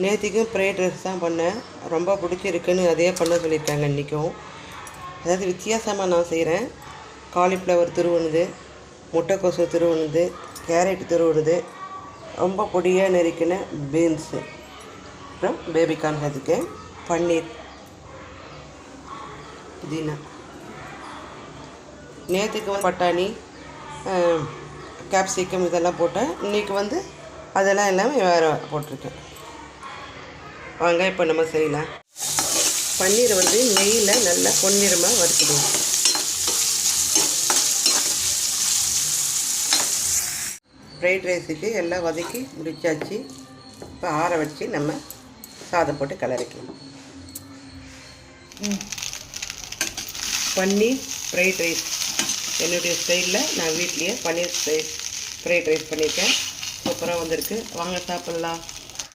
நேற்றுக்கும் fried rice தான் பண்ணேன். ரொம்ப பிடிச்சிருக்குன்னு அதே பண்ண சொல்லியிருக்காங்க இன்றைக்கும். அதாவது வித்தியாசமாக நான் செய்கிறேன். காலிஃப்ளவர் துருவுனது, முட்டைக்கோசு துருவுனது, கேரட் துருவுனது, ரொம்ப பொடியாக நறுக்கின பீன்ஸு, அப்புறம் பேபிகார்ன் சேர்த்துக்கேன், பன்னீர், புதினா. நேற்றுக்கு பட்டாணி, கேப்சிகம் இதெல்லாம் போட்டேன். இன்றைக்கி அதெல்லாம் எல்லாமே வேறு போட்டிருக்கேன். வாங்க இப்போ நம்ம செய்யலாம். பன்னீரை நெய்யில் நல்லா பொன்னிறமாக வறுத்துடுவோம். ஃப்ரைட் ரைஸுக்கு எல்லாம் வதக்கி முடிச்சாச்சு. இப்போ ஆற வச்சு நம்ம சாதம் போட்டு கிளறிக்கலாம். பன்னீர் ஃப்ரைட் ரைஸ் என்னுடைய ஸ்டைலில் நான் வீட்லேயே பன்னீர் ஃப்ரைட் ரைஸ் பண்ணியிருக்கேன். சூப்பராக வந்திருக்கு. வாங்க சாப்பிட்லாம்.